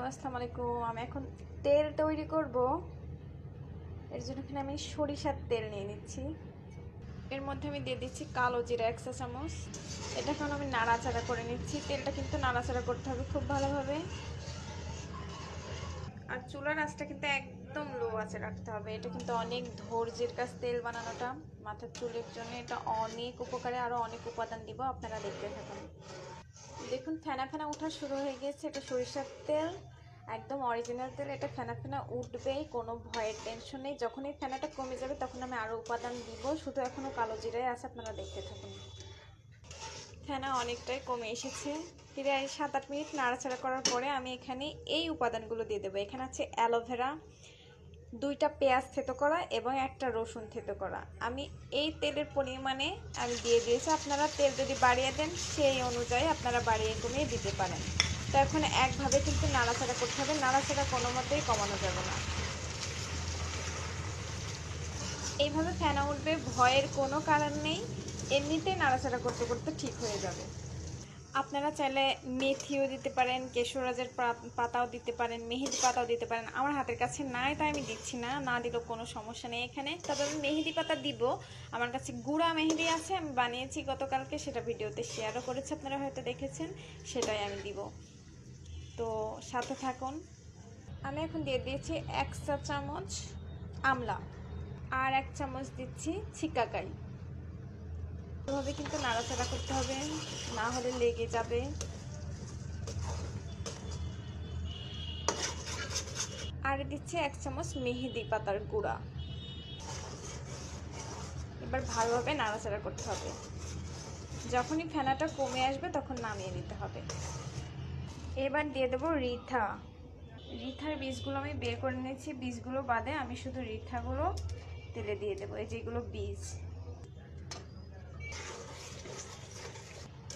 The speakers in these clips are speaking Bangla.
আসসালামু আলাইকুম। আমি এখন তেল তৈরি করব। এর জন্য এখানে আমি সরিষার তেল নিয়ে নিচ্ছি। এর মধ্যে আমি দিয়ে দিচ্ছি কালো জিরা 1 চা চামচ। এটা এখন আমি নাড়াচাড়া করে নিচ্ছি। তেলটা কিন্তু নাড়াচাড়া করতে হবে খুব ভালোভাবে। আর চুলার আঁচটা কিন্তু একদম লো আঁচে রাখতে হবে। এটা কিন্তু অনেক ধৈর্যের কাজ তেল বানানোটা। মাথার চুলের জন্য এটা অনেক উপকারে, আরও অনেক উপাদান দিব, আপনারা দেখতে থাকুন। দেখুন ফেনা ফেনা ওঠা শুরু হয়ে গেছে। এটা সরিষার তেল, একদম অরিজিনাল তেল। এটা ফেনা ফেনা উঠবেই, কোনো ভয়ের টেনশন নেই। যখনই ফেনাটা কমে যাবে তখন আমি আরও উপাদান দিব, শুধু এখনও কালো জিরাই আছে, আপনারা দেখতে থাকুন। ফেনা অনেকটাই কমে এসেছে। প্রায় 7-8 মিনিট নাড়াচাড়া করার পরে আমি এখানে এই উপাদানগুলো দিয়ে দেবো। এখানে আছে অ্যালোভেরা, 2টা পেঁয়াজ থেতো করা এবং 1টা রসুন থেতো করা। আমি এই তেলের পরিমাণে আমি দিয়ে দিয়েছি। আপনারা তেল যদি বাড়িয়ে দেন সেই অনুযায়ী আপনারা বাড়িয়ে কমিয়ে দিতে পারেন। তো এখন একভাবে কিন্তু নাড়াচাড়া করতে হবে, নাড়াচাড়া কোনো মতেই কমানো যাবে না। এইভাবে ফেনা উঠবে, ভয়ের কোনো কারণ নেই। এমনিতেই নাড়াচাড়া করতে করতে ঠিক হয়ে যাবে। আপনারা চাইলে মেথিও দিতে পারেন, কেশরাজের পাতাও দিতে পারেন, মেহেদি পাতাও দিতে পারেন। আমার হাতের কাছে নাই তাই আমি দিচ্ছি না, না দিলেও কোনো সমস্যা নেই এখানে। তবে আমি মেহেদি পাতা দিব। আমার কাছে গুঁড়া মেহেদি আছে, আমি বানিয়েছি গতকালকে, সেটা ভিডিওতে শেয়ারও করেছি, আপনারা হয়তো দেখেছেন। সেটাই আমি দিব। তো সাথে থাকুন। আমি এখন দিয়ে দিয়েছি 1 চা চামচ আমলা, আর 1 চামচ দিচ্ছি ছিকাকাই। এভাবে কিন্তু নাড়াচাড়া করতে হবে, না হলে লেগে যাবে। আর দিচ্ছি 1 চামচ মেহেদি পাতার গুঁড়া। এবার ভালোভাবে নাড়াচাড়া করতে হবে। যখনই ফেনাটা কমে আসবে তখন নামিয়ে নিতে হবে। এবার দিয়ে দেবো রিঠা। রিঠার বীজগুলো আমি বের করে নিয়েছি, বীজগুলো বাদে আমি শুধু রিঠাগুলো তেলে দিয়ে দেবো। এই যেগুলো বীজ।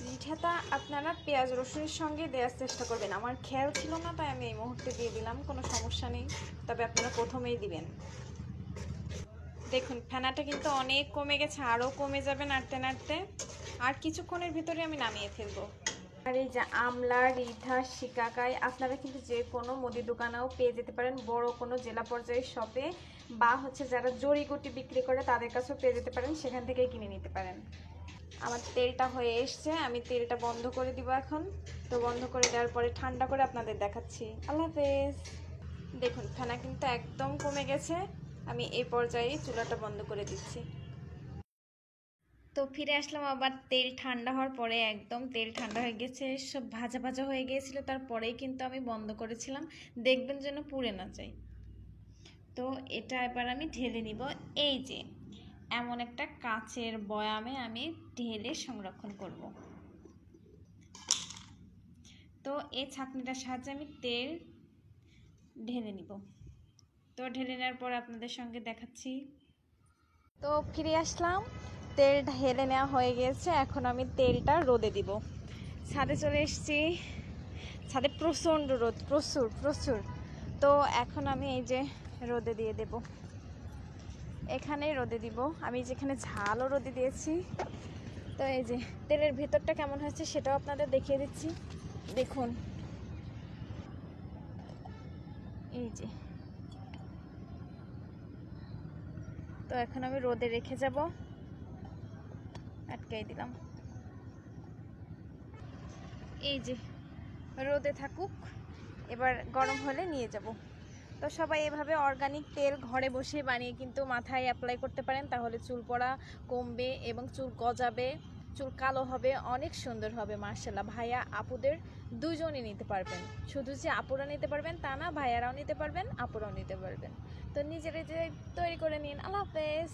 রিঠাটা আপনারা পেঁয়াজ রসুনের সঙ্গে দেওয়ার চেষ্টা করবেন। আমার খেয়াল ছিল না তাই আমি এই মুহূর্তে দিয়ে দিলাম, কোনো সমস্যা নেই, তবে আপনারা প্রথমেই দিবেন। দেখুন ফেনাটা কিন্তু অনেক কমে গেছে, আরও কমে যাবে নাড়তে নাড়তে। আর কিছুক্ষণের ভিতরে আমি নামিয়ে ফেলবো। আর এই যে আমলা, রিঠা, শিকাকাই আপনারা কিন্তু যে কোনো মুদি দোকানেও পেয়ে যেতে পারেন, বড় কোনো জেলা পর্যায়ের শপে, বা যারা জড়িগুটি বিক্রি করে তাদের কাছেও পেয়ে যেতে পারেন, সেখান থেকেই কিনে নিতে পারেন। আমার তেলটা হয়ে এসছে, আমি তেলটা বন্ধ করে দিব এখন। তো বন্ধ করে দেওয়ার পরে ঠান্ডা করে আপনাদের দেখাচ্ছি। আল্লাহ হাফেজ। দেখুন ফেনা কিন্তু একদম কমে গেছে। আমি এই পর্যায়ে চুলাটা বন্ধ করে দিচ্ছি। তো ফিরে আসলাম আবার তেল ঠান্ডা হওয়ার পরে। একদম তেল ঠান্ডা হয়ে গেছে, সব ভাজা ভাজা হয়ে গিয়েছিল, তারপরেই কিন্তু আমি বন্ধ করেছিলাম, দেখবেন যেন পুড়ে না যায়। তো এটা এবার আমি ঢেলে নিব। এই যে এমন একটা কাচের বয়ামে আমি ঢেলে সংরক্ষণ করব। তো এই ছাঁকনিটার সাহায্যে আমি তেল ঢেলে নিব। তো ঢেলে নেওয়ার পর আপনাদের সঙ্গে দেখাচ্ছি। তো ফিরে আসলাম, তেল ঢেলে নেওয়া হয়ে গেছে। এখন আমি তেলটা রোদে দিব। ছাদে চলে এসেছি, ছাদে প্রচণ্ড রোদ, প্রচুর প্রচুর। তো এখন আমি এই যে রোদে দিয়ে দেব, এখানেই রোদে দিব। আমি যেখানে ঝালও রোদে দিয়েছি। তো এই যে তেলের ভেতরটা কেমন হয়েছে সেটাও আপনাদের দেখিয়ে দিচ্ছি। দেখুন এই যে। তো এখন আমি রোদে রেখে যাব, আটকাই দিলাম। এই যে রোদে থাকুক, এবার গরম হলে নিয়ে যাব। তো সবাই এভাবে অর্গানিক তেল ঘরে বসে বানিয়ে কিন্তু মাথায় অ্যাপ্লাই করতে পারেন, তাহলে চুল পড়া কমবে এবং চুল গজাবে, চুল কালো হবে, অনেক সুন্দর হবে মাশাআল্লাহ। ভাইয়া আপুদের দুজনই নিতে পারবেন। শুধু যে আপুরা নিতে পারবেন তা না, ভাইয়ারাও নিতে পারবেন, আপুরাও নিতে পারবেন। তো নিজেরা যে তৈরি করে নিন। আল্লাহ হাফেজ।